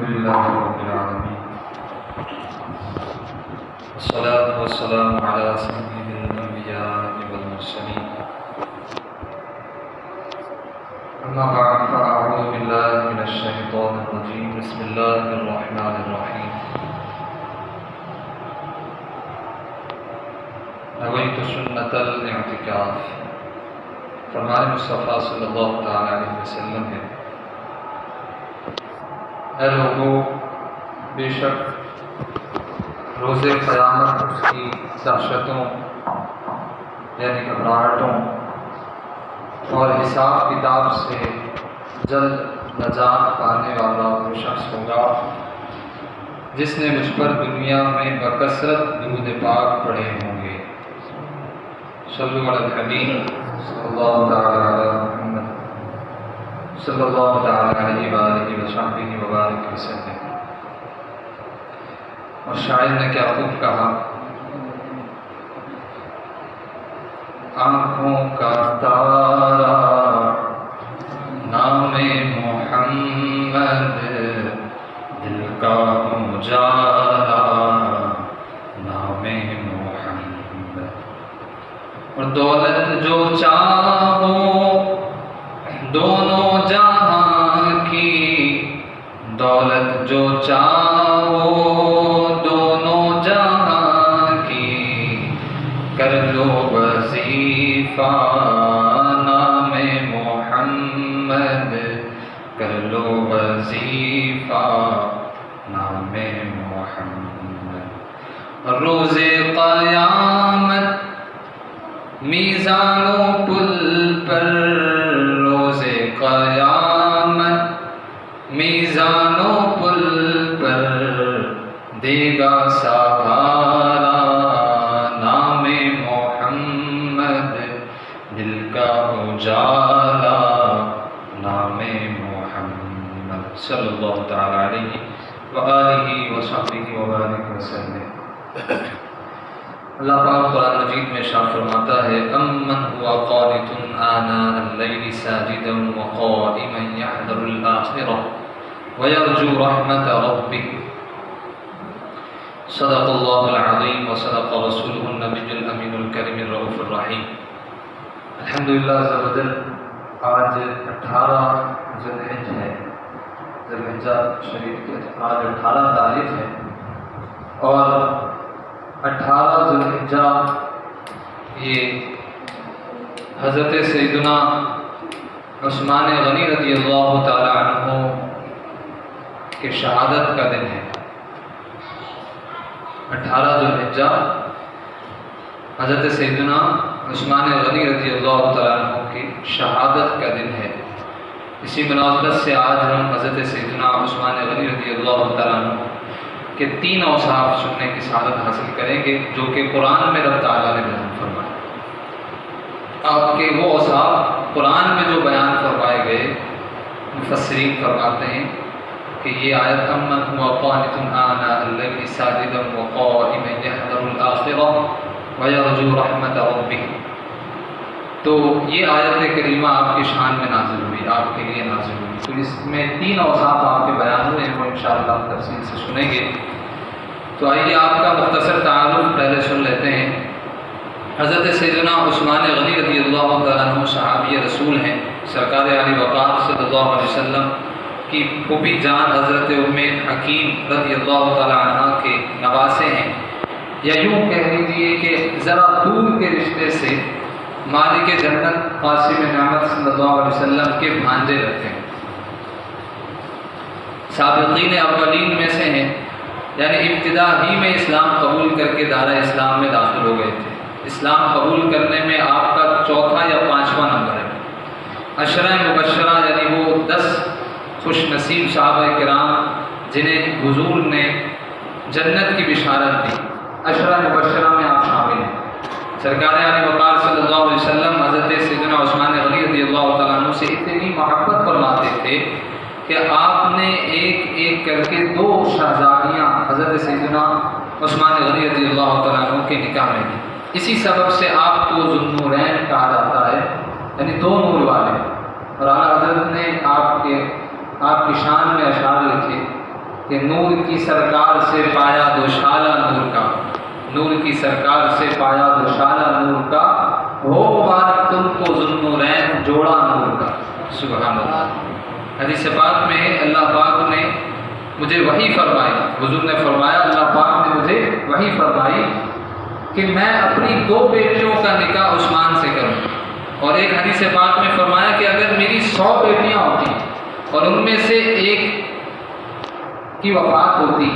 لله رب العالمين والصلاة والسلام على سيد الأنبياء والمرسلين أما بعد فأعوذ بالله من الشيطان الرجيم بسم الله الرحمن الرحيم نويت سنة الاعتکاف فرمان مصطفیٰ صلی اللہ علیہ وسلم ہے اے لوگوں، بے شک روز قیامت اس کی دہشتوں یعنی گھبراہٹوں اور حساب کتاب سے جلد نجات پانے والا وہ شخص ہوگا جس نے مجھ پر دنیا میں بکثرت درود پاک پڑھے ہوں گے۔ صلو علی الحبیب صلی اللہ تعالی علی محمد صلی اللہ تعالی علیہ وآلہ وصحبہ وبارک وسلم۔ اور شاعر نے کیا خوب کہا، آنکھوں کا تارا نام محمد، دل کا اجالا نام محمد، اور دولت جو چاہو دونوں جہاں کی، دولت جو چاہو دونوں جہاں کی، کر لو وظیفہ نام محمد، کر لو وظیفہ نام محمد۔ روز قیامت میزان و پل پر، روز قیامت میزان و پل پر، دے گا سہارا نام محمد، دل کا اجالا نام محمد صلی اللہ تعالی علیہ وآلہ وصحبہ وبارک وسلم۔ اللہ پاک قرآن مجید میں ارشاد فرماتا ہے، امن هو قانت آناء اللیل ساجدا وقائما یحذر الآخرة ویرجو رحمت ربه، صدق اللہ العظیم وصدق رسولہ النبی الامین الکریم الرؤوف الرحیم۔ الحمدللہ عز و جل، آج 18 ذوالحج ہے، ذوالحجہ شریف کی آج 18 تاریخ ہے، اور 18 ذوالحجہ یہ حضرت سیدنا عثمان غنی رضی اللہ تعالی عنہ کے شہادت کا دن ہے۔ 18 ذوالحجہ حضرت سیدنا عثمان غنی رضی اللہ تعالی عنہ کی شہادت کا دن ہے۔ اسی مناسبت سے آج ہم حضرت سیدنا عثمان غنی رضی اللہ تعالی عنہ کہ 3 اوصاف سننے کی سعادت حاصل کریں گے جو کہ قرآن میں رب تعالیٰ نے بیان فرمائے۔ آپ کے وہ اوصاف قرآن میں جو بیان فرمائے گئے، مفسرین فرماتے ہیں کہ یہ آیت امن هو قانت آناء اللیل ساجدا وقائما یحذر الآخرة ویرجو رحمت ربہ، تو یہ آیت کریمہ آپ کی شان میں نازل ہوئی، آپ کے لیے نازل ہوئی۔ تو اس میں 3 اوصاف آپ کے بیان ہوئے ہیں، وہ انشاءاللہ تفصیل سے سنیں گے۔ تو آئیے آپ کا مختصر تعارف پہلے سن لیتے ہیں۔ حضرت سیدنا عثمان غنی رضی اللہ تعالیٰ عنہ صحابی رسول ہیں، سرکار علی وقار صلی اللہ علیہ وسلم کی پھوپھی جان حضرت ام حکیم رضی اللہ تعالیٰ عنہ کے نواسے ہیں، یا یوں کہہ لیجیے کہ ذرا دور کے رشتے سے مالک جنت قاسم نعمت صلی اللہ علیہ وسلم کے بھانجے رہتے ہیں، سابقین اولین میں سے ہیں، یعنی ابتدا ہی میں اسلام قبول کر کے دارہ اسلام میں داخل ہو گئے تھے۔ اسلام قبول کرنے میں آپ کا 4تھا یا 5واں نمبر ہے۔ عشرہ مبشرہ یعنی وہ 10 خوش نصیب صحابہ کرام جنہیں حضور نے جنت کی بشارت دی، عشرہ مبشرہ میں آپ شامل ہیں۔ سرکار علی وقار صلی اللہ علیہ وسلم حضرت سیدنا عثمان غنی رضی اللہ تعالیٰ عنہ سے اتنی محبت فرماتے تھے کہ آپ نے ایک ایک کر کے 2 شہزادیاں حضرت سیدنا عثمان غنی رضی اللہ تعالیٰ عنہ کے نکاح میں دی۔ اسی سبب سے آپ کو ذوالنورین کہا جاتا ہے، یعنی 2 نور والے۔ اور اعلیٰ حضرت نے آپ کی شان میں اشعار لکھے کہ نور کی سرکار سے پایا دوشالہ نور کا، نور کی سرکار سے پایا دوشالہ نور کا، ہو مبارک تم کو ذوالنورین جوڑا نور کا۔ سبحان اللہ۔ حدیث پاک میں اللہ پاک نے مجھے وحی فرمائی، حضور نے فرمایا اللہ پاک نے مجھے وحی فرمائی کہ میں اپنی 2 بیٹیوں کا نکاح عثمان سے کروں، اور ایک حدیث پاک میں فرمایا کہ اگر میری 100 بیٹیاں ہوتی اور ان میں سے ایک کی وفات ہوتی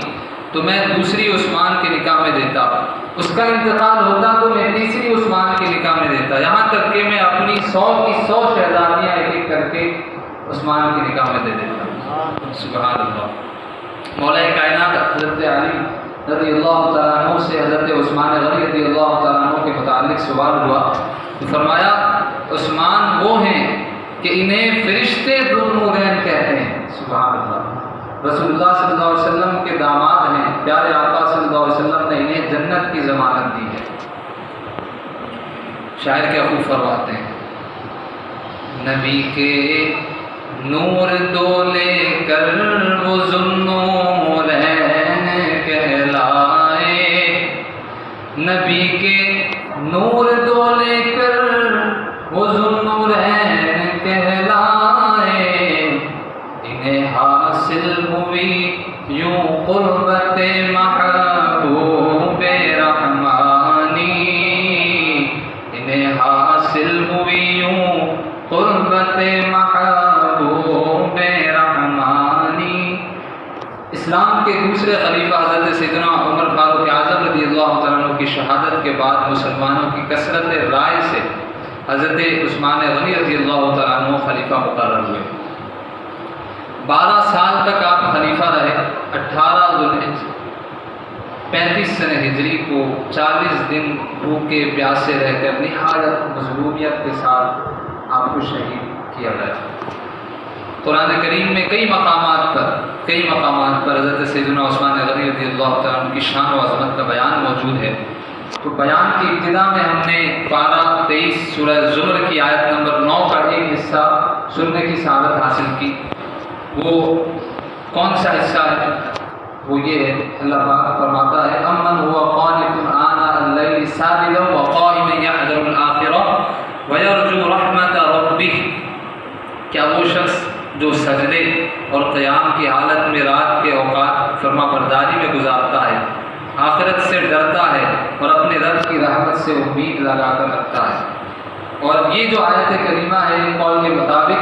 تو میں دوسری عثمان کے نکاح میں دیتا، اس کا انتقال ہوتا تو میں تیسری عثمان کے نکاح میں دیتا، یہاں تک کہ میں اپنی 100 کی 100 شہزادیاں ایک ایک کر کے عثمان کے نکاح میں دے دیتا۔ سبحان اللہ۔ مولا کائنات حضرت علی رضی اللہ تعالیٰ عنہ سے حضرت عثمان غنی رضی اللہ تعالیٰ عنہ کے متعلق سوال ہوا تو فرمایا عثمان وہ ہیں کہ انہیں فرشتے ذوالنورین کہتے ہیں۔ سبحان اللہ۔ رسول اللہ صلی اللہ علیہ وسلم کے داماد ہیں، پیارے آقا صلی اللہ علیہ وسلم نے انہیں جنت کی ضمانت دی ہے۔ شاعر کیا خوب فرماتے ہیں، نبی کے نور دو لے کر وہ ذوالنورین کہلائے، نبی کے نور دو لے کر وہ ذوالنورین کہلائے، انہیں حاصل ہوئی یوں قربت محبوب رحمانی، انہیں حاصل ہوئی یوں قربت محبوب رحمانی۔ اسلام کے دوسرے خلیفہ حضرت سیدنا عمر فاروق اعظم رضی اللہ تعالیٰ عنہ کی شہادت کے بعد مسلمانوں کی کثرت رائے سے حضرت عثمان غنی رضی اللہ تعالیٰ عنہ خلیفہ مقرر ہوئے۔ 12 سال تک آپ خلیفہ رہے۔ 18 ذوالحجہ 35 سنہ ہجری کو 40 دن بھوکے پیاسے رہ کر نہایت مظلومیت کے ساتھ آپ کو شہید کیا گیا۔ قرآن کریم میں کئی مقامات پر حضرت سیدنا عثمان غنی رضی اللہ تعالیٰ عنہ کی شان و عظمت کا بیان موجود ہے۔ تو بیان کی ابتدا میں ہم نے پارہ 23 سورہ زمر کی آیت نمبر 9 کا ایک حصہ سننے کی سعادت حاصل کی۔ وہ کون سا حصہ ہے؟ وہ یہ ہے، اللہ پاک فرماتا ہے امن هو قانت آناء اللیل ساجدا وقائما یحذر الآخرہ ویرجو رحمت ربہ، کیا وہ شخص جو سجدے اور قیام کی حالت میں رات کے اوقات فرما برداری میں گزارتا ہے، آخرت سے ڈرتا ہے اور اپنے رب کی رحمت سے امید لگا کر رکھتا ہے۔ اور یہ جو آیت کریمہ ہے قول کے مطابق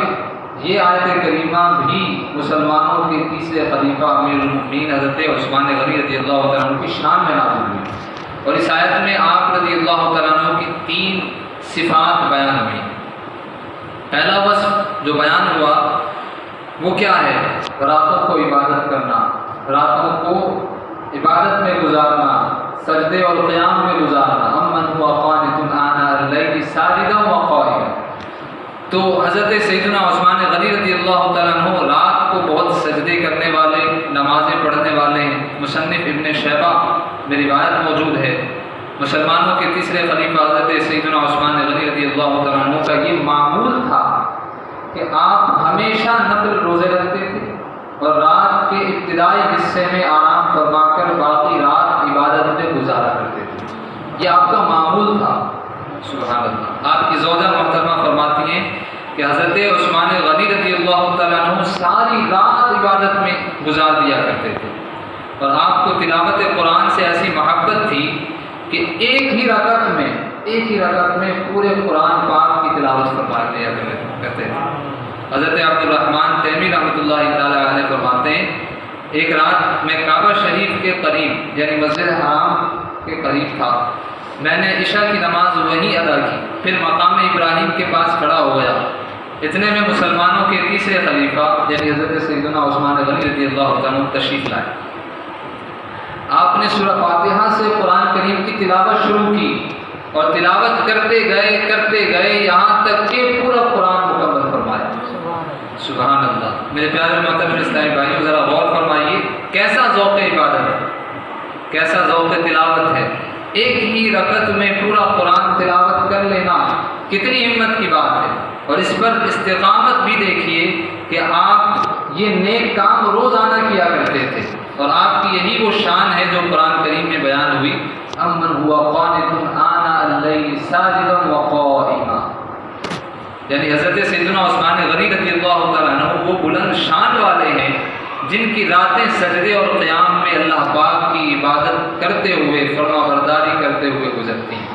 یہ آیت کریمہ بھی مسلمانوں کے تیسرے خلیفہ امیر المؤمنین حضرت عثمان غنی رضی اللہ تعالیٰ عنہ کی شان میں نازل ہوئی، اور اس آیت میں آپ رضی اللہ تعالیٰ عنہ کی 3 صفات بیان ہوئی۔ پہلا وصف جو بیان ہوا وہ کیا ہے؟ راتوں کو عبادت کرنا، راتوں کو عبادت میں گزارنا، سجدے اور قیام میں گزارنا۔ امن هو قانت آناء اللیل ساجدا وقائما۔ تو حضرت سیدنا عثمان غنی رضی اللہ تعالیٰ عنہ رات کو بہت سجدے کرنے والے، نمازیں پڑھنے والے ہیں۔ مصنف ابن شیبہ میں روایت موجود ہے، مسلمانوں کے تیسرے خلیفہ حضرت سیدنا عثمان غنی رضی اللہ تعالیٰ عنہ کا یہ معمول تھا کہ آپ ہمیشہ نفل روزے رکھتے تھے اور رات کے ابتدائی حصے میں آرام فرما کر باقی رات عبادت میں گزارا کرتے تھے۔ یہ آپ کا معمول تھا۔ سبحان اللہ۔ آپ کی زوجہ محترمہ فرماتی ہیں کہ حضرت عثمان غنی رضی اللہ تعالیٰ عنہ ساری رات عبادت میں گزار دیا کرتے تھے، اور آپ کو تلاوت قرآن سے ایسی محبت تھی کہ ایک ہی رکعت میں پورے قرآن پاک کی تلاوت فرما دیا کرتے تھے۔ حضرت عبد الرحمن تیمی رحمۃ اللہ تعالیٰ علیہ فرماتے ہیں ایک رات میں کعبہ شریف کے قریب یعنی مسجد حرام کے قریب تھا، میں نے عشاء کی نماز وہیں ادا کی، پھر مقام ابراہیم کے پاس کھڑا ہو گیا، اتنے میں مسلمانوں کے تیسرے خلیفہ یعنی حضرت سیدنا عثمان غنی رضی اللہ تعالیٰ عنہ تشریف لائے۔ آپ نے سورہ فاتحہ سے قرآن کریم کی تلاوت شروع کی اور تلاوت کرتے گئے یہاں تک کہ پورا قرآن مکمل فرمایا۔ سبحان اللہ۔ میرے پیارے محترم اسلامی بھائیوں، ذرا غور فرمائیے کیسا ذوق عبادت ہے، کیسا ذوق تلاوت ہے۔ ایک ہی رکعت میں پورا قرآن تلاوت کر لینا کتنی ہمت کی بات ہے، اور اس پر استقامت بھی دیکھیے کہ آپ یہ نیک کام روزانہ کیا کرتے تھے، اور آپ کی یہی وہ شان ہے جو قرآن کریم میں بیان ہوئی، امن ہوا قانت آناء اللیل ساجدا وقائما، یعنی حضرت سیدنا عثمان غنی رضی اللہ تعالیٰ عنہ وہ بلند شان والے ہیں جن کی راتیں سجدے اور قیام میں اللہ پاک کی عبادت کرتے ہوئے، فرما برداری کرتے ہوئے گزرتی ہیں۔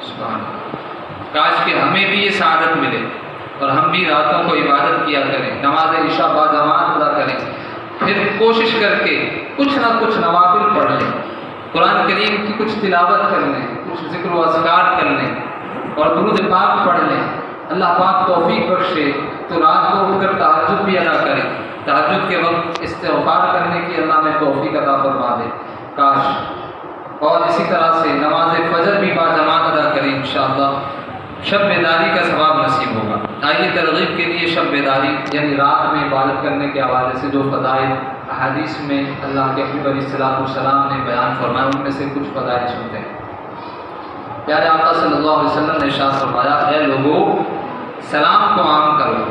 سبحان اللہ، کاش کہ ہمیں بھی یہ سعادت ملے اور ہم بھی راتوں کو عبادت کیا کریں، نماز عشاء باجماعت ادا کریں، پھر کوشش کر کے کچھ نہ کچھ نوافل پڑھ لیں، قرآن کریم کی کچھ تلاوت کر لیں، کچھ ذکر و اذکار کر لیں اور درود پاک پڑھ لیں۔ اللہ پاک توفیق بخشے تو رات کو اٹھ کر تہجد بھی ادا کریں، تہجد کے وقت استغفار کرنے کی اللہ میں توفیق عطا فرما دے کاش، اور اسی طرح سے نماز فجر بھی باجماعت ادا کریں، انشاءاللہ شب بیداری کا ثواب نصیب ہوگا۔ آئیے ترغیب کے لیے شب بیداری یعنی رات میں عبادت کرنے کے حوالے سے جو فضائل احادیث میں اللہ کے حبیب علیہ الصلوۃ والسلام نے بیان فرمایا ان میں سے کچھ فضائل سنتے ہیں۔ پیارے آقا صلی اللہ علیہ وسلم نے ارشاد فرمایا، اے لوگو سلام کو عام کرو،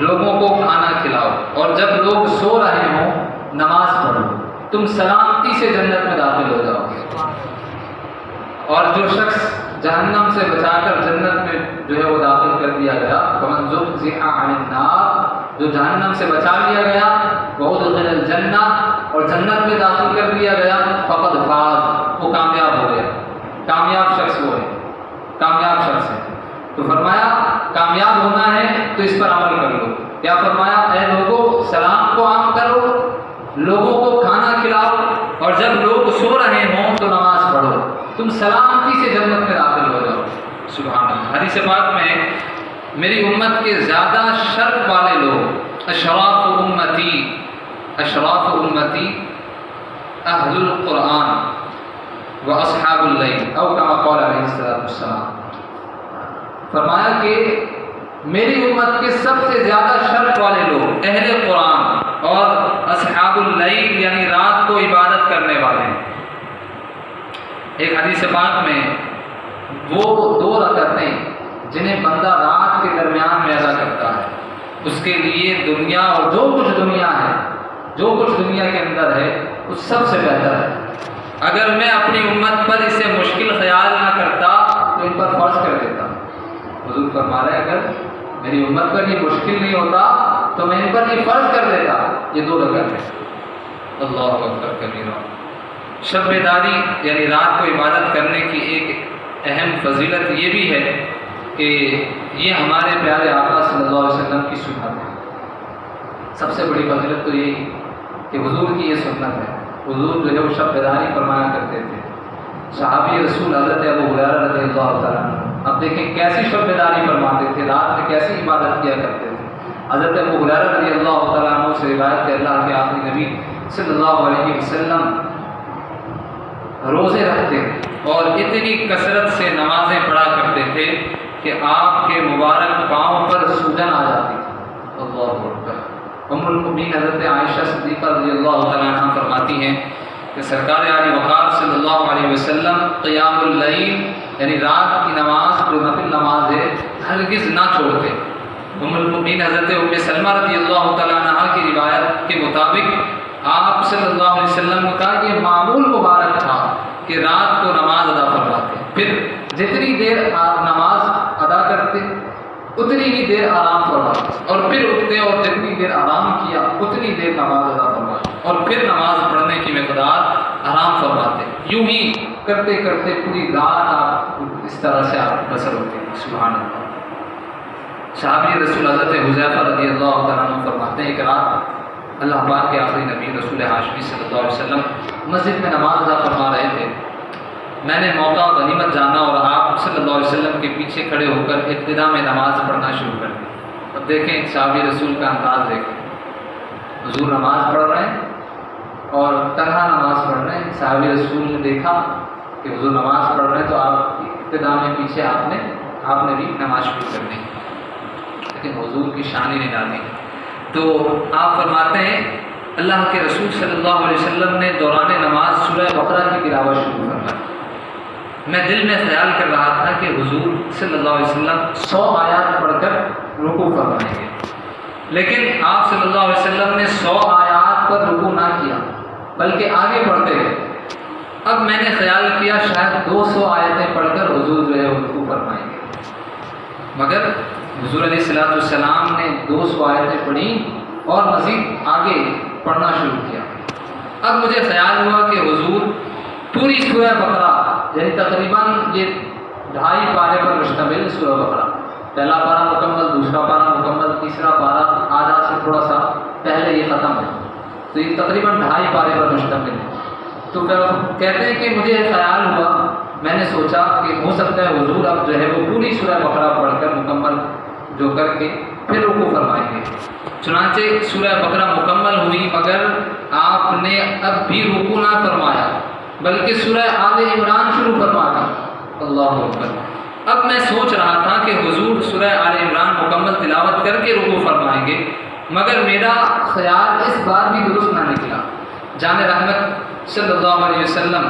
لوگوں کو کھانا کھلاؤ، اور جب لوگ سو رہے ہوں نماز پڑھو، تم سلامتی سے جنت میں داخل ہو جاؤ گے۔ اور جو شخص جہنم سے بچا کر جنت میں جو ہے وہ داخل کر دیا گیا، فمن زحزح عن النار، جو جہنم سے بچا لیا گیا، وادخل الجنہ، اور جنت میں داخل کر دیا گیا، فقد فاز، وہ کامیاب ہو گیا۔ کامیاب شخص وہ ہے، کامیاب شخص ہے۔ تو فرمایا کامیاب ہونا ہے تو اس پر عمل کر لو۔ کیا فرمایا؟ اے لوگوں سلام کو عام کرو، لوگوں کو کھانا کھلاؤ، اور جب لوگ سو رہے ہوں تو نماز پڑھو، تم سلامتی سے جنت میں داخل ہو جاؤ۔ سبحان اللہ۔ حدیث پاک میں میری امت کے زیادہ شرف والے لوگ اشراف امتی اہل القرآن و اصحاب اللیل، او کما قال علیہ السلام، فرمایا کہ میری امت کے سب سے زیادہ شرف والے لوگ اہل قرآن اور اصحاب اللیل یعنی رات کو عبادت کرنے والے ہیں۔ ایک حدیث پاک میں وہ 2 رکعتیں جنہیں بندہ رات کے درمیان میں ادا کرتا ہے، اس کے لیے دنیا اور جو کچھ دنیا ہے، جو کچھ دنیا کے اندر ہے، وہ سب سے بہتر ہے۔ اگر میں اپنی امت پر اسے مشکل خیال نہ کرتا تو ان پر فرض کر دیتا۔ حضور فرما رہے ہیں اگر میری امت پر یہ مشکل نہیں ہوتا تو میں ان پر یہ فرض کر دیتا، یہ 2 رکعتیں۔ اللہ اکبر کبیرہ۔ شب بیداری یعنی رات کو عبادت کرنے کی ایک اہم فضیلت یہ بھی ہے کہ یہ ہمارے پیارے آقا صلی اللہ علیہ وسلم کی سنت ہے۔ سب سے بڑی فضیلت تو یہی کہ حضور کی یہ سنت ہے۔ حضور جو ہے وہ شب بیداری فرمایا کرتے تھے۔ صحابی رسول حضرت ابو ہریرہ رضی اللہ تعالیٰ عنہ، اب دیکھیں کیسی شب بیداری فرماتے تھے، رات میں کیسی عبادت کیا کرتے تھے۔ حضرت ابو ہریرہ رضی اللہ تعالیٰ عنہ سے روایت ہے، اللہ کے آخری نبی صلی اللہ علیہ وسلم روزے رکھتے اور اتنی کثرت سے نمازیں پڑھا کرتے تھے کہ آپ کے مبارک پاؤں پر سوجن آ جاتی تھی۔ اللہ اکبر۔ ام المؤمنین حضرت عائشہ صدیقہ رضی اللہ تعالیٰ عنہ فرماتی ہیں کہ سرکار عالی وقار صلی اللہ علیہ وسلم قیام اللیل یعنی رات کی نماز جو نفل نماز ہے ہرگز نہ چھوڑتے۔ ام المؤمنین حضرت ام سلمہ رضی اللہ تعالیٰ عنہ کی روایت کے مطابق آپ صلی اللہ علیہ وسلم کا یہ معمول مبارک تھا کہ رات کو نماز ادا فرماتے، پھر جتنی دیر آپ نماز ادا کرتے اتنی ہی دیر آرام فرماتے، اور پھر اٹھتے اور جتنی دیر آرام کیا اتنی دیر نماز ادا فرماتے، اور پھر نماز پڑھنے کی مقدار آرام فرماتے۔ یوں ہی کرتے کرتے پوری رات آپ اس طرح سے آپ بسر ہوتے ہیں۔ سبحان اللہ۔ صحابی رسول حضرت حذیفہ رضی اللہ تعالیٰ عنہ فرماتے ہیں ایک رات اللہ پاک کے آخری نبی رسول ہاشمی صلی اللہ علیہ وسلم مسجد میں نماز ادا فرما رہے تھے۔ میں نے موقع غنیمت جانا اور آپ صلی اللہ علیہ وسلم کے پیچھے کھڑے ہو کر ابتدا میں نماز پڑھنا شروع کر دی۔ اب دیکھیں صحابی رسول کا انداز دیکھیں، حضور نماز پڑھ رہے ہیں اور تنہا نماز پڑھ رہے ہیں۔ صحابی رسول نے دیکھا کہ حضور نماز پڑھ رہے ہیں تو آپ ابتدا میں پیچھے آپ نے بھی نماز شروع کر دی، لیکن حضور کی شان ہی نہیں ڈالی۔ تو آپ فرماتے ہیں اللہ کے رسول صلی اللہ علیہ وسلم نے دوران نماز سورہ بقرہ کی تلاوت شروع فرمائی۔ میں دل میں خیال کر رہا تھا کہ حضور صلی اللہ علیہ وسلم 100 آیات پڑھ کر رکوع فرمائیں گے، لیکن آپ صلی اللہ علیہ وسلم نے 100 آیات پر رکوع نہ کیا بلکہ آگے بڑھتے گئے۔ اب میں نے خیال کیا شاید 200 آیتیں پڑھ کر حضور جو ہے رکوع فرمائیں گے، مگر حضور علیہ السلام نے 200 آیتیں پڑھیں اور مزید آگے پڑھنا شروع کیا۔ اب مجھے خیال ہوا کہ حضور پوری سورہ بقرہ، یعنی تقریباً یہ 2.5 پارے پر مشتمل سورہ بقرہ، پہلا پارہ مکمل، دوسرا پارہ مکمل، تیسرا پارہ آدھا سے تھوڑا سا پہلے یہ ختم ہے، تو یہ تقریباً 2.5 پارے پر مشتمل ہے۔ تو کہتے ہیں کہ مجھے خیال ہوا، میں نے سوچا کہ ہو سکتا ہے حضور اب جو ہے وہ پوری سورہ بقرہ پڑھ کر مکمل جو کر کے پھر رکوع فرمائیں گے۔ چنانچہ سورہ بقرہ مکمل ہوئی، مگر آپ نے اب بھی رکوع نہ فرمایا بلکہ سورہ آل عمران شروع فرما دی۔ اللہ اکبر۔ اب میں سوچ رہا تھا کہ حضور سورہ آل عمران مکمل تلاوت کر کے رکوع فرمائیں گے، مگر میرا خیال اس بار بھی درست نہ نکلا۔ جان رحمت صلی اللہ علیہ وسلم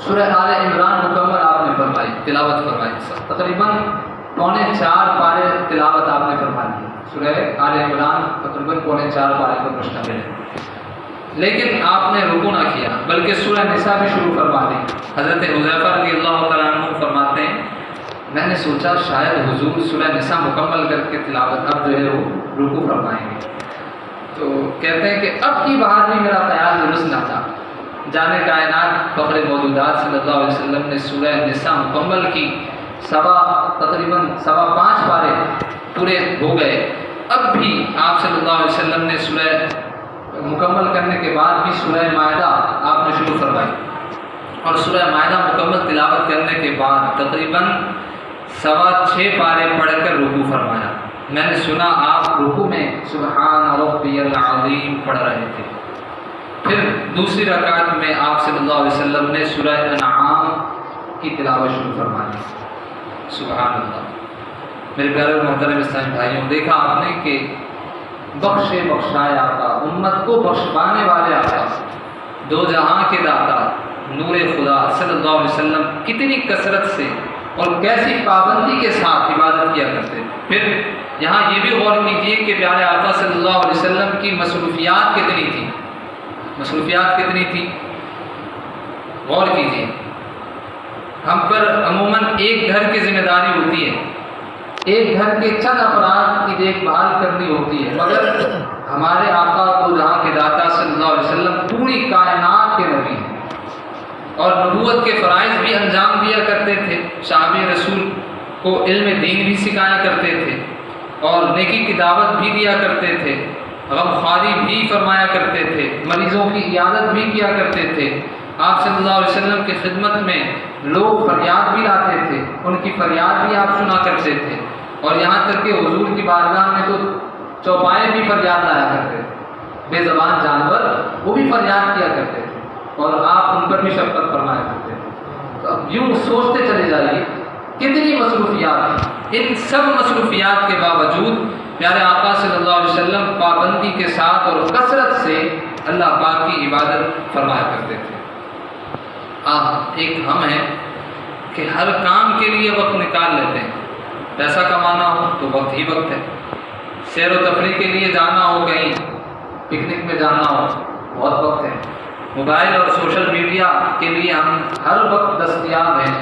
سورہ آل عمران مکمل آپ نے فرمائی، تلاوت فرمائی، تقریباً 4.25 پارے تلاوت آپ نے فرما دی۔ سورہ آل عمران تقریباً 4.25 پارے پر مشتمل ہے، لیکن آپ نے رکوع نہ کیا بلکہ سورہ نساء بھی شروع فرما دی۔ حضرت حذیفہ رضی اللہ تعالیٰ عنہ فرماتے ہیں میں نے سوچا شاید حضور سورہ نساء مکمل کر کے تلاوت اب جو ہے وہ رکوع فرمائیں گے، تو کہتے ہیں کہ اب کی بار بھی میرا خیال درست نہ تھا۔ جان کائنات فخر موجودات صلی اللہ علیہ وسلم نے سورہ نساء مکمل کی، تقریباً 5.25 پارے پورے ہو گئے، اب بھی آپ صلی اللہ علیہ وسلم نے سورہ مکمل کرنے کے بعد بھی سورہ مائدہ آپ نے شروع فرمائی، اور سورہ مائدہ مکمل تلاوت کرنے کے بعد تقریباً 6.25 پارے پڑھ کر رکوع فرمایا۔ میں نے سنا آپ رکوع میں سبحان ربی العظیم پڑھ رہے تھے۔ پھر دوسری رکعت میں آپ صلی اللہ علیہ وسلم نے سورہ انعام کی تلاوت شروع فرما دی۔ سبحان اللہ۔ میرے پیارے اور محترم اسلامی بھائیوں، دیکھا آپ نے کہ بخشائے آقا، امت کو بخشوانے والے آقا، دو جہاں کے داتا، نور خدا صلی اللہ علیہ وسلم کتنی کثرت سے اور کیسی پابندی کے ساتھ عبادت کیا کرتے۔ پھر یہاں یہ بھی غور کیجیے کہ پیارے آقا صلی اللہ علیہ وسلم کی مصروفیات کتنی تھی، غور کیجیے۔ ہم پر عموماً ایک گھر کی ذمہ داری ہوتی ہے، ایک گھر کے چند افراد کی دیکھ بھال کرنی ہوتی ہے، مگر ہمارے آقا کو جہاں کے داتا صلی اللہ علیہ وسلم پوری کائنات کے نبی ہیں اور نبوت کے فرائض بھی انجام دیا کرتے تھے، صحابہ رسول کو علم دین بھی سکھایا کرتے تھے اور نیکی کی دعوت بھی دیا کرتے تھے، غمخواری بھی فرمایا کرتے تھے، مریضوں کی عیادت بھی کیا کرتے تھے۔ آپ صلی اللہ علیہ وسلم کی خدمت میں لوگ فریاد بھی لاتے تھے، ان کی فریاد بھی آپ سنا کرتے تھے، اور یہاں تک کہ حضور کی بارگاہ میں تو چوپائے بھی فریاد لایا کرتے تھے، بے زبان جانور وہ بھی فریاد کیا کرتے تھے اور آپ ان پر بھی شفقت فرمایا کرتے تھے۔ تو اب یوں سوچتے چلے جائیے کتنی مصروفیات ہیں، ان سب مصروفیات کے باوجود پیارے آقا صلی اللہ علیہ وسلم پابندی کے ساتھ اور کثرت سے اللہ پاک کی عبادت فرمایا کرتے تھے۔ ایک ہم ہیں کہ ہر کام کے لیے وقت نکال لیتے ہیں، پیسہ کمانا ہو تو وقت ہی وقت ہے، سیر و تفریح کے لیے جانا ہو، کہیں پکنک میں جانا ہو بہت وقت ہے، موبائل اور سوشل میڈیا کے لیے ہم ہر وقت دستیاب ہیں۔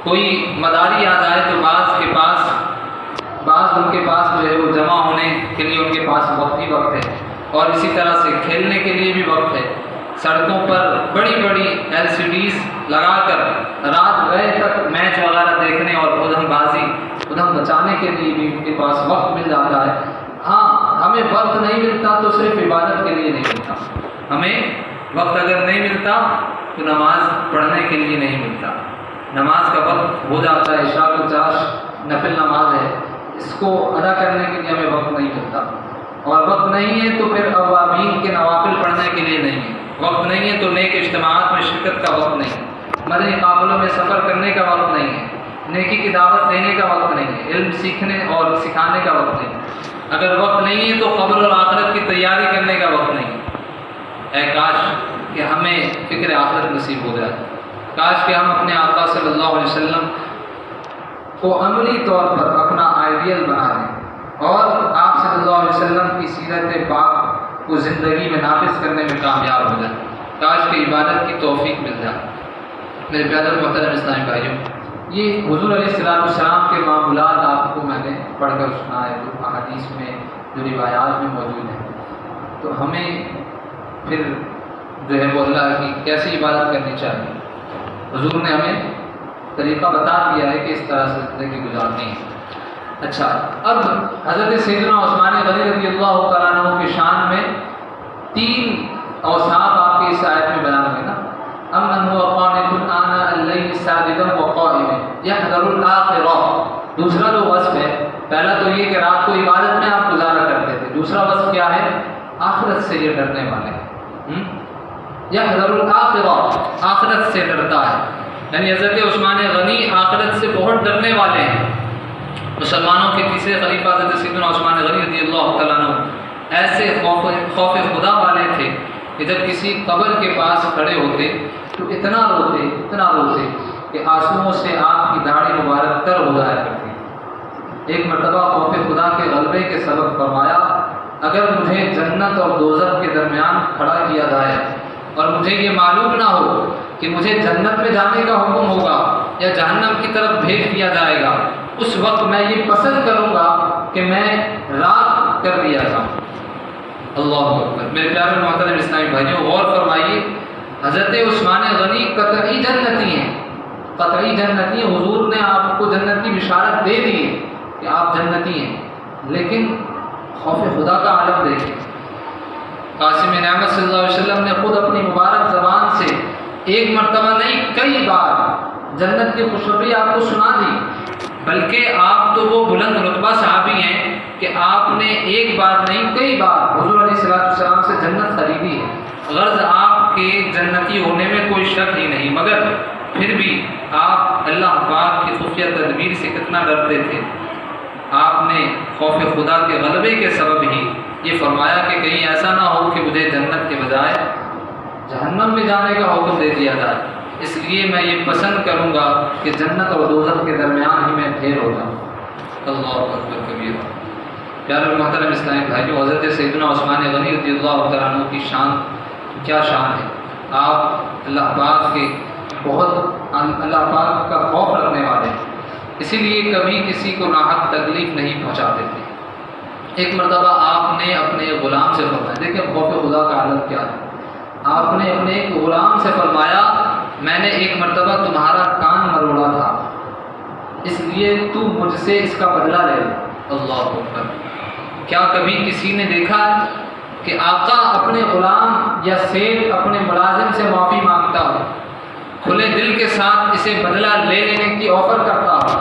کوئی مداری آ جائے تو بعض ان کے پاس جو ہے وہ جمع ہونے کے لیے ان کے پاس وقت ہی وقت ہے، اور اسی طرح سے کھیلنے کے لیے بھی وقت ہے۔ سڑکوں پر بڑی LCDs لگا کر رات گئے تک میچ وغیرہ دیکھنے اور ادھم بچانے کے لیے بھی ان کے پاس وقت مل جاتا ہے۔ ہاں، ہمیں وقت نہیں ملتا تو صرف عبادت کے لیے نہیں ملتا، ہمیں وقت اگر نہیں ملتا تو نماز پڑھنے کے لیے نہیں ملتا۔ نماز کا وقت ہو جاتا ہے، عشاء کو 4 نفل نماز ہے، اس کو ادا کرنے کے لیے ہمیں وقت نہیں ملتا، اور وقت نہیں ہے تو پھر اوابین کے نوافل پڑھنے کے لیے نہیں ہے، وقت نہیں ہے تو نیک اجتماعات میں شرکت کا وقت نہیں ہے، مدنی قافلوں میں سفر کرنے کا وقت نہیں ہے، نیکی کی دعوت دینے کا وقت نہیں ہے، علم سیکھنے اور سکھانے کا وقت نہیں ہے۔ اگر وقت نہیں ہے تو قبر اور آخرت کی تیاری کرنے کا وقت نہیں ہے۔ اے کاش کہ ہمیں فکر آخرت نصیب ہو جائے، کاش کہ ہم اپنے آقا صلی اللہ علیہ وسلم کو عملی طور پر اپنا آئیڈیل بنا لیں، اور آپ صلی اللہ علیہ وسلم کی سیرت پاک کو زندگی میں نافذ کرنے میں کامیاب ہو جائیں، کاش کہ عبادت کی توفیق مل جائے۔ میرے پیارے اور محترم اسلامی بھائیوں، یہ حضور علیہ السلام کے معمولات آپ کو میں نے پڑھ کر سنائے جو احادیث میں جو روایات میں موجود ہیں، تو ہمیں پھر جو ہے وہ اللہ کی کیسی عبادت کرنی چاہیے۔ حضور نے ہمیں طریقہ بتا دیا ہے کہ اس طرح سے زندگی گزارنی ہے۔ اچھا، اب حضرت سیدنا عثمان غنی رضی اللہ تعالیٰ عنہ کی شان میں 3 اوصاف آپ کی اس آیت میں بیان ہوئے نا۔ امن هو قانت آناء الليل ساجدا وقائما يحذر الآخرة، دوسرا جو وصف ہے، پہلا تو یہ کہ رات کو عبادت میں آپ گزارا کرتے تھے، دوسرا وصف کیا ہے؟ آخرت سے یہ ڈرنے والے ہیں۔ یحذر الآخرة، آخرت سے ڈرتا ہے، یعنی حضرت عثمان غنی آخرت سے بہت ڈرنے والے ہیں۔ مسلمانوں کے تیسرے خلیفہ حضرت سیدنا عثمان غنی رضی اللہ تعالیٰ عنہ ایسے خوف خدا والے تھے کہ جب کسی قبر کے پاس کھڑے ہوتے تو اتنا روتے کہ آنسوؤں سے آپ کی داڑھی مبارک تر ہو جایا کرتی۔ ایک مرتبہ خوف خدا کے غلبے کے سبب فرمایا، اگر مجھے جنت اور دوزخ کے درمیان کھڑا کیا جائے اور مجھے یہ معلوم نہ ہو کہ مجھے جنت میں جانے کا حکم ہوگا یا جہنم کی طرف بھیج دیا جائے گا، اس وقت میں یہ پسند کروں گا کہ میں رات کر دیا جاؤں۔ اللہ اکبر۔ میرے پیارے محترم اسلامی بھائیوں، غور فرمائیے، حضرت عثمان غنی قطعی جنتی ہیں، قطعی جنتی ہیں۔ حضور نے آپ کو جنت کی بشارت دے دی کہ آپ جنتی ہیں، لیکن خوف خدا کا عالم دیکھیں۔ قاسم نعمت صلی اللہ علیہ وسلم نے خود اپنی مبارک زبان سے ایک مرتبہ نہیں کئی بار جنت کی خوشخبری آپ کو سنا دی، بلکہ آپ تو وہ بلند رتبہ صحابی ہیں کہ آپ نے ایک بار نہیں کئی بار حضور علیہ السلام سے جنت خریدی ہے۔ غرض آپ کے جنتی ہونے میں کوئی شک ہی نہیں، مگر پھر بھی آپ اللہ پاک کی خفیہ تدبیر سے کتنا ڈرتے تھے۔ آپ نے خوف خدا کے غلبے کے سبب ہی یہ فرمایا کہ کہیں ایسا نہ ہو کہ مجھے جنت کے بجائے جہنم میں جانے کا حکم دے دیا جائے، اس لیے میں یہ پسند کروں گا کہ جنت اور دوزخ کے درمیان ہی میں ٹھہر ہو جاؤں۔ اللہ اکبر کبیر۔ پیارے محترم اسلامی بھائیوں، حضرت سیدنا عثمان غنی رضی اللہ تعالیٰ عنہ کی شان کیا شان ہے۔ آپ اللہ پاک کے بہت اللہ پاک کا خوف رکھنے والے، اسی لیے کبھی کسی کو ناحق تکلیف نہیں پہنچاتے تھے۔ ایک مرتبہ آپ نے اپنے غلام سے فرمایا، دیکھیں خوف خدا کا حالت کیا ہے۔ آپ نے اپنے ایک غلام سے فرمایا، میں نے ایک مرتبہ تمہارا کان مروڑا تھا، اس لیے تو مجھ سے اس کا بدلہ لے لے۔ اللہ اکبر۔ کیا کبھی کسی نے دیکھا کہ آقا اپنے غلام یا سیٹ اپنے ملازم سے معافی مانگتا ہو، کھلے دل کے ساتھ اسے بدلہ لے لینے کی آفر کرتا ہو؟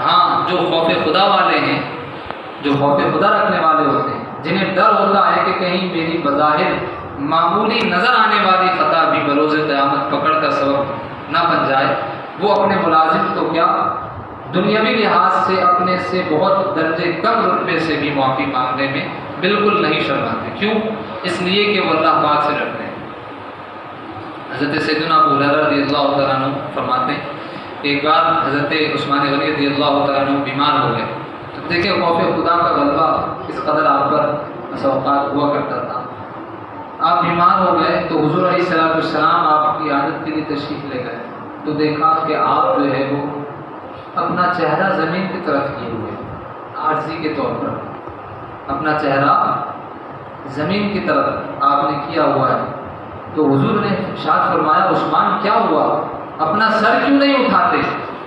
ہاں، جو خوف خدا والے ہیں، جو خوف خدا رکھنے والے ہوتے ہیں، جنہیں ڈر ہوتا ہے کہ کہیں میری بظاہر معمولی نظر آنے والی خطا بھی بروز قیامت پکڑ کا سبب نہ بن جائے، وہ اپنے ملازم تو کیا دنیاوی لحاظ سے اپنے سے بہت درجے کم رتبے سے بھی معافی مانگنے میں بالکل نہیں شرماتے۔ کیوں؟ اس لیے کہ وہ اللہ پاک سے ڈرتے ہیں۔ حضرت سیدنا ابو ہریرہ رضی اللہ تعالیٰ عنہ فرماتے ہیں کہ ایک بار حضرت عثمان غنی رضی اللہ تعالیٰ عنہ بیمار ہو گئے۔ تو دیکھیں خوف خدا کا غلبہ اس قدر آپ پر اوقات ہوا کرتا تھا۔ آپ بیمار ہو گئے تو حضور علیہ السلام آپ کی عادت کے لیے تشریف لے گئے، تو دیکھا کہ آپ جو ہے وہ اپنا چہرہ زمین کی طرف کیے ہوئے، عاجزی کے طور پر اپنا چہرہ زمین کی طرف آپ نے کیا ہوا ہے۔ تو حضور نے ارشاد فرمایا، عثمان کیا ہوا، اپنا سر کیوں نہیں اٹھاتے؟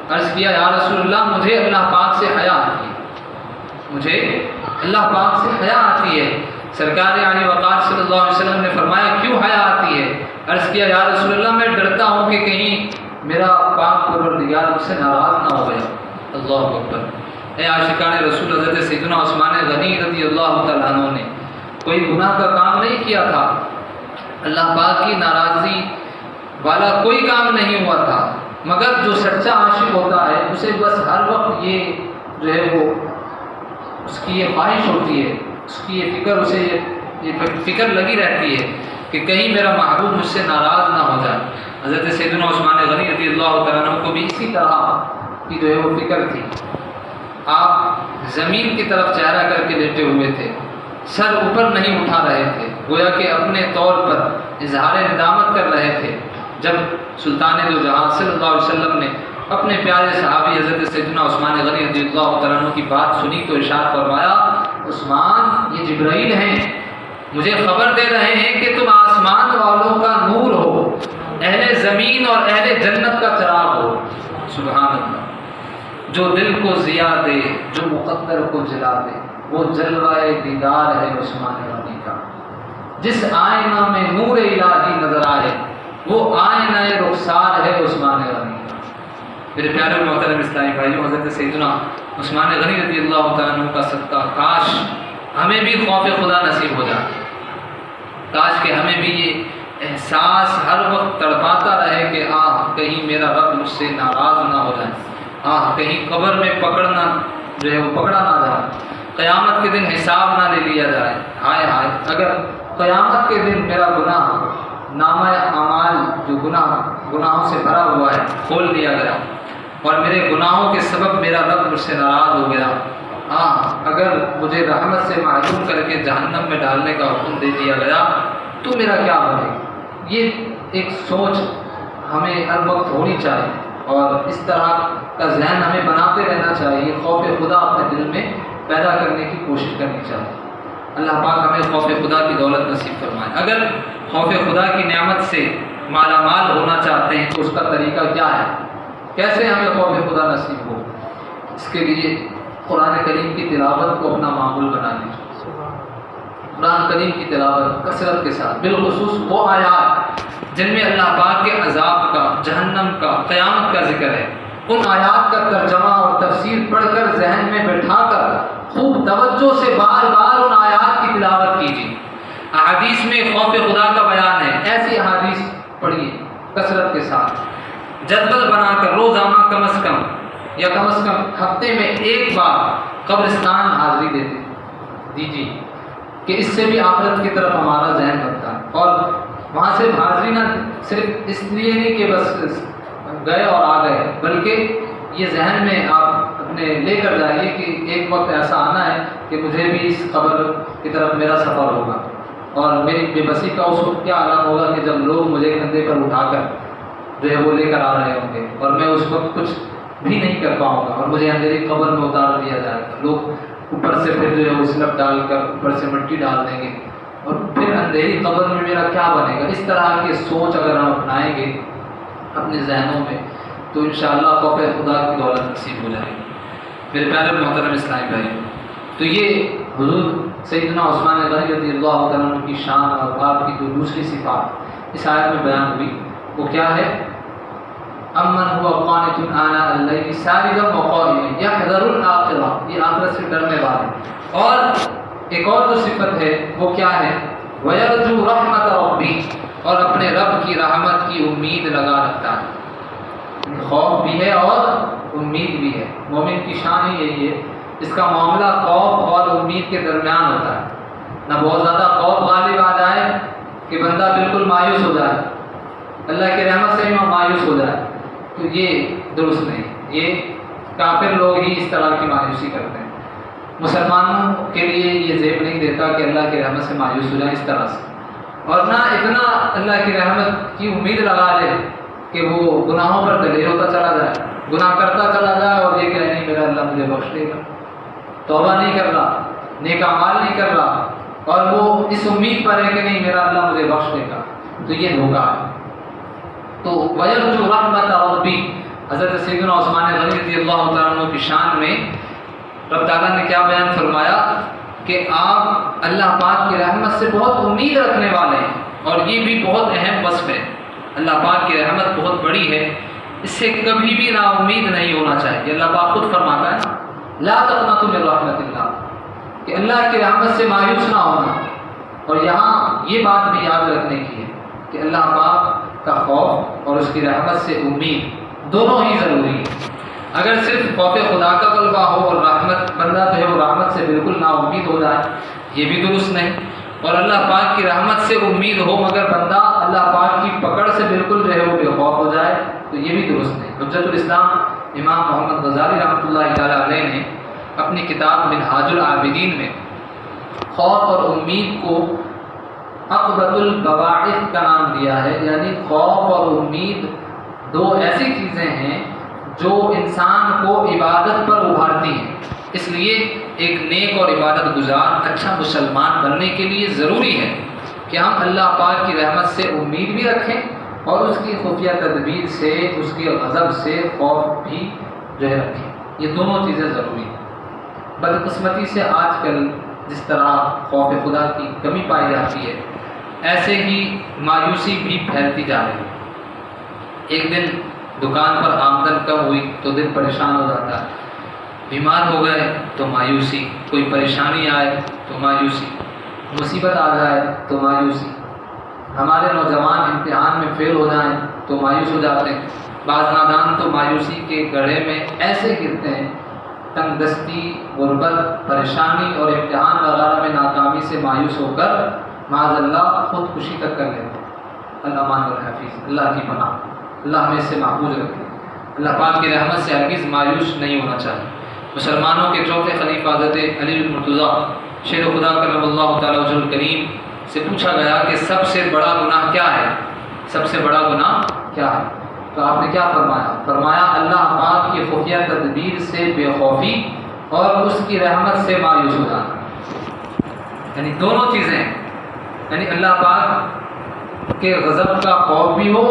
عرض کیا، یا رسول اللہ مجھے اللہ پاک سے حیا آتی ہے، مجھے اللہ پاک سے حیا آتی ہے۔ سرکار عالی وقار صلی اللہ علیہ وسلم نے فرمایا، کیوں حیا آتی ہے؟ عرض کیا، یا رسول اللہ میں ڈرتا ہوں کہ کہیں میرا پاک پروردگار مجھ سے ناراض نہ ہو گیا۔ اللہ اکبر۔ اے عاشقان رسول، حضرت سیدنا عثمان غنی رضی اللہ تعالیٰ عنہ نے کوئی گناہ کا کام نہیں کیا تھا، اللہ پاک کی ناراضی والا کوئی کام نہیں ہوا تھا، مگر جو سچا عاشق ہوتا ہے اسے بس ہر وقت یہ جو ہے وہ اس کی یہ خواہش ہوتی ہے، اس کی یہ فکر، اسے یہ فکر لگی رہتی ہے کہ کہیں میرا محبوب مجھ سے ناراض نہ ہو جائے۔ حضرت سیدنا عثمان غنی رضی اللہ تعالیٰ عنہ کو بھی اسی طرح کی جو ہے وہ فکر تھی۔ آپ زمین کی طرف چہرہ کر کے لیٹے ہوئے تھے، سر اوپر نہیں اٹھا رہے تھے، گویا کہ اپنے طور پر اظہار ندامت کر رہے تھے۔ جب سلطان دو جہاں صلی اللہ علیہ وسلم نے اپنے پیارے صحابی حضرت سیدنا عثمان غنی رضی اللہ تعالیٰ عنہ کی بات سنی تو ارشاد فرمایا، عثمان یہ جبرائیل ہیں، مجھے خبر دے رہے ہیں کہ تم آسمان والوں کا نور ہو، اہل زمین اور اہل جنت کا چراغ ہو۔ سبحان اللہ، جو دل کو ضیاء دے، جو مقدر کو جلا دے، وہ جلوہ دیدار ہے عثمان غنی کا۔ جس آئینہ میں نور الہی نظر آئے وہ آئینہ رخسار ہے عثمان غنی کا۔ میرے پیارے محترم اسلامی بھائیوں، حضرت سیدنا عثمان غنی رضی اللہ تعالیٰ عنہ کا صدقہ کاش ہمیں بھی خوف خدا نصیب ہو جائے، کاش کہ ہمیں بھی یہ احساس ہر وقت تڑپاتا رہے کہ کہیں میرا رب مجھ سے ناراض نہ ہو جائے، کہیں قبر میں پکڑنا جو ہے وہ پکڑا نہ جائے، قیامت کے دن حساب نہ لے لیا جائے۔ ہائے ہائے، اگر قیامت کے دن میرا گناہ نامہ اعمال جو گناہوں سے بھرا ہوا ہے کھول دیا گیا اور میرے گناہوں کے سبب میرا رب مجھ سے ناراض ہو گیا، اگر مجھے رحمت سے محروم کر کے جہنم میں ڈالنے کا حکم دے دیا گیا تو میرا کیا بنے؟ یہ ایک سوچ ہمیں ہر وقت ہونی چاہیے اور اس طرح کا ذہن ہمیں بناتے رہنا چاہیے، خوف خدا اپنے دل میں پیدا کرنے کی کوشش کرنی چاہیے۔ اللہ پاک ہمیں خوف خدا کی دولت نصیب فرمائے۔ اگر خوف خدا کی نعمت سے مالا مال ہونا چاہتے ہیں تو اس کا طریقہ کیا ہے؟ کیسے ہمیں خوف خدا نصیب ہو؟ اس کے لیے قرآن کریم کی تلاوت کو اپنا معمول بنا لیجیے۔ قرآن کریم کی تلاوت کثرت کے ساتھ، بالخصوص وہ آیات جن میں اللہ پاک کے عذاب کا، جہنم کا، قیامت کا ذکر ہے، ان آیات کا ترجمہ اور تفسیر پڑھ کر ذہن میں بٹھا کر خوب توجہ سے بار بار ان آیات کی تلاوت کیجیے۔ احادیث میں خوف خدا کا بیان ہے، ایسی احادیث پڑھیے کثرت کے ساتھ، جدول بنا کر روزانہ کم از کم ہفتے میں ایک بار قبرستان حاضری دیجیے کہ اس سے بھی آخرت کی طرف ہمارا ذہن بنتا ہے۔ اور وہاں سے حاضری نہ صرف اس لیے نہیں کہ بس گئے اور آ گئے، بلکہ یہ ذہن میں آپ اپنے لے کر جائیے کہ ایک وقت ایسا آنا ہے کہ مجھے بھی اس قبر کی طرف میرا سفر ہوگا اور میری بے بسی کا اس وقت کیا عالم ہوگا کہ جب لوگ مجھے کندھے پر اٹھا کر جو ہے وہ لے کر آ رہے ہوں گے اور میں اس وقت کچھ بھی نہیں کر پاؤں گا اور مجھے اندھیری قبر میں اتار دیا جائے گا۔ لوگ اوپر سے پھر جو ہے وہ سلپ ڈال کر اوپر سے مٹی ڈال دیں گے اور پھر اندھیری قبر میں میرا کیا بنے گا؟ اس طرح کی سوچ اگر ہم اپنائیں گے اپنے ذہنوں میں تو انشاءاللہ خوف خدا کی دولت نصیب ہو جائے گی۔ میرے پیارے محترم اسلامی بھائی، تو یہ حضور سیدنا عثمان غنی رضی اللہ تعالیٰ عنہ کی شان اور آپ کی جو دوسری صفات اس آیت میں بیان ہوئی وہ کیا ہے؟ امن هو قانت آناء اللیل ساجدا وقائما یحذر الآخرہ، یہ آخرت سے ڈرنے والے۔ اور ایک اور جو صفت ہے وہ کیا ہے؟ ویرجو رحمت ربی، اور اپنے رب کی رحمت کی امید لگا رکھتا ہے۔ خوف بھی ہے اور امید بھی ہے، مومن کی شان ہی یہی ہے، اس کا معاملہ خوف اور امید کے درمیان ہوتا ہے، نہ بہت زیادہ خوف غالب آ جائے کہ بندہ بالکل مایوس ہو جائے، اللہ کی رحمت سے ہی مایوس ہو جائے، تو یہ درست نہیں، یہ کافر لوگ ہی اس طرح کی مایوسی کرتے ہیں۔ مسلمانوں کے لیے یہ زیب نہیں دیتا کہ اللہ کی رحمت سے مایوس ہو جائیں اس طرح سے، اور نہ اتنا اللہ کی رحمت کی امید لگا لے کہ وہ گناہوں پر دلیر ہوتا چلا جائے، گناہ کرتا چلا جائے اور یہ کہ نہیں میرا اللہ مجھے بخش دے گا، توبہ نہیں کر رہا، نیک اعمال نہیں کر رہا اور وہ اس امید پر ہے کہ نہیں میرا اللہ مجھے بخش دے گا، تو یہ دھوکہ ہے۔ تو وَيَرْجُو رَحْمَتَ رَبِّ، حضرت سیدنا عثمان غنی رضی اللہ تعالیٰ عنہ کی شان میں رب تعالیٰ نے کیا بیان فرمایا کہ آپ اللہ پاک کی رحمت سے بہت امید رکھنے والے ہیں، اور یہ بھی بہت اہم وصف ہے، اللہ پاک کی رحمت بہت بڑی ہے، اس سے کبھی بھی نا امید نہیں ہونا چاہیے۔ اللہ پاک خود فرماتا ہے نا لا تقنطوا من رحمت اللہ، کہ اللہ کی رحمت سے مایوس نہ ہونا، اور یہاں یہ بات بھی یاد رکھنے کی ہے کہ اللہ پاک کا خوف اور اس کی رحمت سے امید دونوں ہی ضروری ہے۔ اگر صرف خوف خدا کا غلبہ ہو اور رحمت بندہ جو ہے وہ رحمت سے بالکل نا امید ہو جائے، یہ بھی درست نہیں، اور اللہ پاک کی رحمت سے امید ہو مگر بندہ اللہ پاک کی پکڑ سے بالکل جو ہے وہ بے خوف ہو جائے، تو یہ بھی درست نہیں۔ حجت الاسلام امام محمد غزالی رحمۃ اللہ تعالیٰ علیہ نے اپنی کتاب منہاج العابدین میں خوف اور امید کو عقبۃ البواعث کا نام دیا ہے، یعنی خوف اور امید دو ایسی چیزیں ہیں جو انسان کو عبادت پر ابھارتی ہیں۔ اس لیے ایک نیک اور عبادت گزار اچھا مسلمان بننے کے لیے ضروری ہے کہ ہم اللہ پاک کی رحمت سے امید بھی رکھیں اور اس کی خفیہ تدبیر سے، اس کے غضب سے خوف بھی جو ہے رکھیں۔ یہ دونوں چیزیں ضروری ہیں۔ بدقسمتی سے آج کل جس طرح خوف خدا کی کمی پائی جاتی ہے، ایسے ہی مایوسی بھی پھیلتی جا رہی ہے۔ ایک دن دکان پر آمدن کم ہوئی تو دل پریشان ہو جاتا ہے، بیمار ہو گئے تو مایوسی، کوئی پریشانی آئے تو مایوسی، مصیبت آ جائے تو مایوسی، ہمارے نوجوان امتحان میں فیل ہو جائیں تو مایوس ہو جاتے ہیں۔ بعض نادان تو مایوسی کے گڑھے میں ایسے گرتے ہیں، تنگ دستی، غربت، پریشانی اور امتحان وغیرہ میں ناکامی سے مایوس ہو کر معاذ اللہ خودکشی تک کر لیتے ہیں۔ اللہ مان الحفیظ، اللہ کی پناہ، اللہ ہمیں اس سے محفوظ رکھے۔ اللہ پاک کی رحمت سے ہرگز مایوس نہیں ہونا چاہیے۔ مسلمانوں کے چوتھے خلیفہ حضرت علی المرتضیٰ شیر خدا کرم اللہ تعالیٰ وجہ الکریم سے پوچھا گیا کہ سب سے بڑا گناہ کیا ہے؟ سب سے بڑا گناہ کیا ہے؟ تو آپ نے کیا فرمایا؟ فرمایا اللہ پاک کی خفیہ تدبیر سے بے خوفی اور اس کی رحمت سے مایوس ہو جانا۔ یعنی دونوں چیزیں، یعنی اللہ پاک کے غضب کا خوف بھی ہو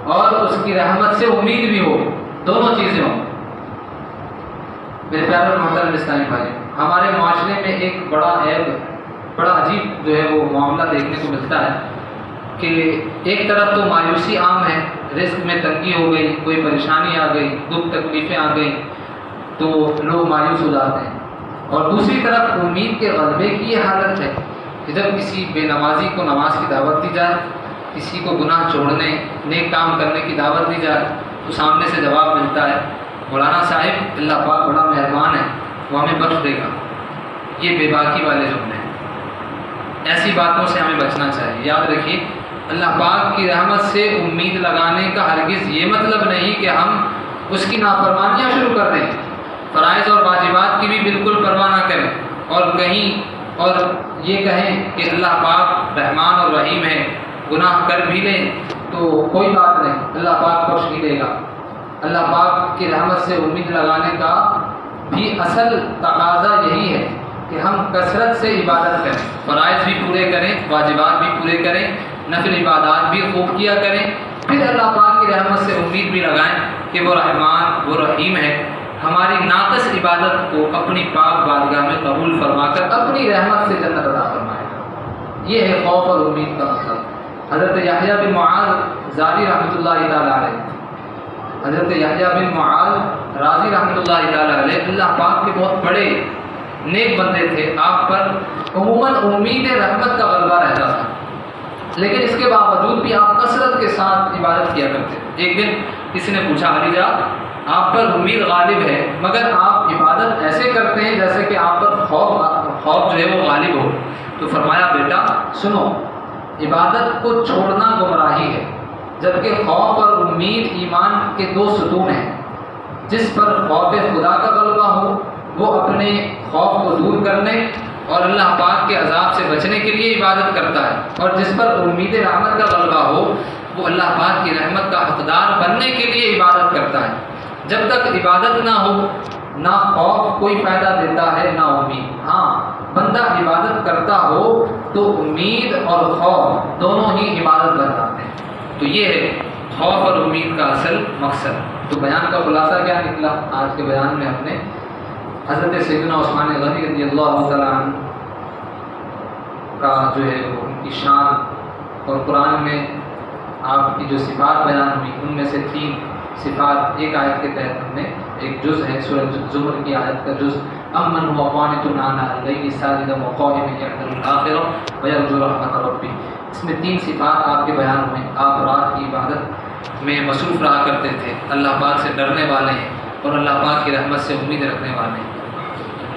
اور اس کی رحمت سے امید بھی ہو، دونوں چیزیں ہوں۔ میرے پیارے اور محترم اسلامی بھائی، ہمارے معاشرے میں ایک بڑا عیب، بڑا عجیب جو ہے وہ معاملہ دیکھنے کو ملتا ہے کہ ایک طرف تو مایوسی عام ہے، رزق میں تنگی ہو گئی، کوئی پریشانی آ گئی، دکھ تکلیفیں آ گئیں تو لوگ مایوس ہو جاتے ہیں، اور دوسری طرف امید کے غلبے کی یہ حالت ہے کہ جب کسی بے نمازی کو نماز کی دعوت دی جائے، کسی کو گناہ چھوڑنے، نیک کام کرنے کی دعوت دی جائے تو سامنے سے جواب ملتا ہے مولانا صاحب اللہ پاک بڑا مہربان ہے، وہ ہمیں بخش دے گا۔ یہ بے باکی والے جملے ہیں، ایسی باتوں سے ہمیں بچنا چاہیے۔ یاد رکھیے اللہ پاک کی رحمت سے امید لگانے کا ہرگز یہ مطلب نہیں کہ ہم اس کی نافرمانیاں شروع کر دیں، فرائض اور واجبات کی بھی بالکل پرواہ نہ کریں، اور یہ کہیں کہ اللہ پاک رحمان اور رحیم ہے، گناہ کر بھی لیں تو کوئی بات نہیں، اللہ پاک بخش ہی دے گا۔ اللہ پاک کی رحمت سے امید لگانے کا بھی اصل تقاضا یہی ہے کہ ہم کثرت سے عبادت کریں، فرائض بھی پورے کریں، واجبات بھی پورے کریں، نفل عبادات بھی خوب کیا کریں، پھر اللہ پاک کی رحمت سے امید بھی لگائیں کہ وہ رحمان، وہ رحیم ہے، ہماری ناقص عبادت کو اپنی پاک بارگاہ میں قبول فرما کر اپنی رحمت سے جنت عطا فرمائے گا۔ یہ ہے خوف اور امید کا مطلب۔ حضرت یحییٰ بن معاذ رازی رحمۃ اللہ تعالیٰ علیہ، حضرت یحییٰ بن معاذ رازی رحمۃ اللہ تعالیٰ علیہ اللہ پاک کے بہت بڑے نیک بندے تھے، آپ پر عموماً امید رحمت کا غلبہ رہتا تھا، لیکن اس کے باوجود بھی آپ کثرت کے ساتھ عبادت کیا کرتے تھے۔ ایک دن کسی نے پوچھا علی جان آپ پر امید غالب ہے مگر آپ عبادت ایسے کرتے ہیں جیسے کہ آپ پر خوف جو ہے وہ غالب ہو، تو فرمایا بیٹا سنو، عبادت کو چھوڑنا گمراہی ہے، جبکہ خوف اور امید ایمان کے دو ستون ہیں۔ جس پر خوف خدا کا غلبہ ہو وہ اپنے خوف کو دور کرنے اور اللہ پاک کے عذاب سے بچنے کے لیے عبادت کرتا ہے، اور جس پر امید رحمت کا غلبہ ہو وہ اللہ پاک کی رحمت کا حقدار بننے کے لیے عبادت کرتا ہے۔ جب تک عبادت نہ ہو نہ خوف کوئی فائدہ دیتا ہے نہ امید۔ ہاں بندہ عبادت کرتا ہو تو امید اور خوف دونوں ہی عبادت بن جاتے ہیں۔ تو یہ ہے خوف اور امید کا اصل مقصد۔ تو بیان کا خلاصہ کیا نکلا آج کے بیان میں؟ اپنے حضرت سیدنا عثمان غنی رضی اللہ تعالیٰ عنہ کا جو ہے ان کی شان اور قرآن میں آپ کی جو صفات بیان ہوئی ان میں سے 3 صفات ایک آیت کے تحت ہم نے، ایک جز ہے سورۃ زمر کی آیت کا جز، امن هو قانت آناء اللیل ساجدا وقائما یحذر الآخرہ ویرجو رحمت ربہ۔ اس میں 3 صفات آپ کے بیان ہوئے۔ آپ رات کی عبادت میں مصروف رہا کرتے تھے، اللہ پاک سے ڈرنے والے ہیں اور اللہ پاک کی رحمت سے امید رکھنے والے ہیں۔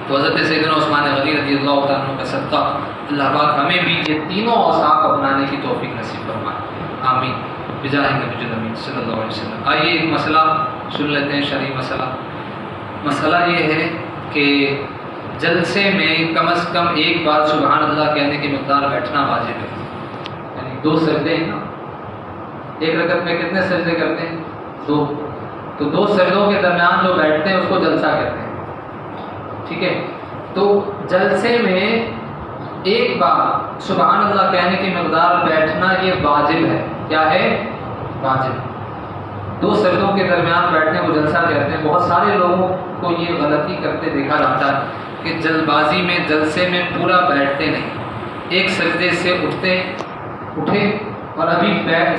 تو حضرت سیدنا عثمان غنی رضی اللہ تعالیٰ عنہ کا صدقہ اللہ پاک ہمیں بھی یہ تینوں اوصاف اپنانے کی توفیق نصیب فرمائے، آمین بجاہ نبی الامین صلی اللہ علیہ وسلم۔ آئیے ایک مسئلہ سن لیتے ہیں، شرعی مسئلہ۔ مسئلہ یہ ہے کہ جلسے میں کم از کم ایک بار سبحان اللہ کہنے کی مقدار بیٹھنا واجب ہے. یعنی 2 سجدے ہیں نا، ایک رکعت میں کتنے سجدے کرتے ہیں؟ 2. تو 2 سجدوں کے درمیان جو بیٹھتے ہیں اس کو جلسہ کہتے ہیں. ٹھیک ہے، تو جلسے میں ایک بار سبحان اللہ کہنے کی مقدار بیٹھنا یہ واجب ہے. کیا ہے؟ واجب. 2 سجدوں کے درمیان بیٹھنے کو جلسہ کہتے ہیں. بہت سارے لوگوں کو یہ غلطی کرتے دیکھا جاتا ہے کہ جلد بازی میں جلسے میں پورا بیٹھتے نہیں، ایک سجدے سے اٹھے اور ابھی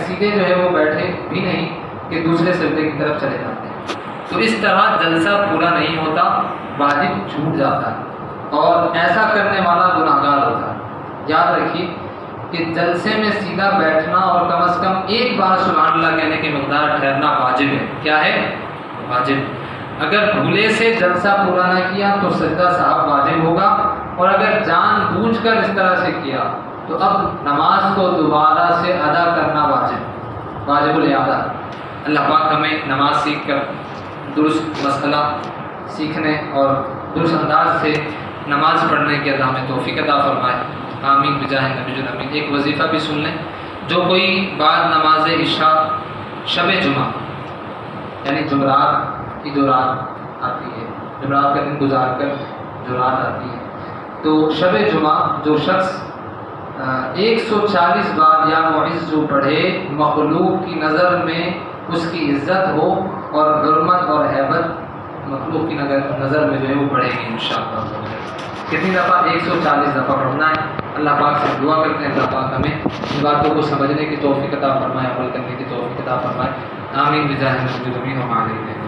سیدھے جو ہے وہ بیٹھے بھی نہیں کہ دوسرے سجدے کی طرف چلے جاتے ہیں. تو اس طرح جلسہ پورا نہیں ہوتا، واجب چھوٹ جاتا ہے اور ایسا کرنے والا گناہگار ہوتا ہے. یاد رکھیے کہ جلسے میں سیدھا بیٹھنا اور کم از کم ایک بار سبحان اللہ کہنے کی مقدار ٹھہرنا واجب ہے. کیا ہے؟ واجب. اگر بھولے سے جلسہ پورا نہ کیا تو سجدہ صاحب واجب ہوگا، اور اگر جان بوجھ کر اس طرح سے کیا تو اب نماز کو دوبارہ سے ادا کرنا واجب الادا. اللہ پاک ہمیں نماز سیکھ کر درست مسئلہ سیکھنے اور درست انداز سے نماز پڑھنے کے عطا میں توفیق عطا فرمائے. آمین بجاہ نبی الامین. ایک وظیفہ بھی سن لیں. جو کوئی بعد نماز عشاء شب جمعہ یعنی جمعرات کی جو رات آتی ہے، جمعرات کا دن گزار کر جو رات آتی ہے، تو شب جمعہ جو شخص 140 بار یا معز جو پڑھے، مخلوق کی نظر میں اس کی عزت ہو اور حرمت اور ہیبت مخلوق کی نظر میں جو ہے وہ پڑھے گی انشاءاللہ. کتنی دفعہ؟ 140 دفعہ پڑھنا ہے. اللہ پاک سے دعا کرتے ہیں اللہ پاک ہمیں ان باتوں کو سمجھنے کی توفیق عطا فرمائے، عمل کرنے کی توفیق عطا فرمائے. آمین بجاہ نبی الامین و علیہ.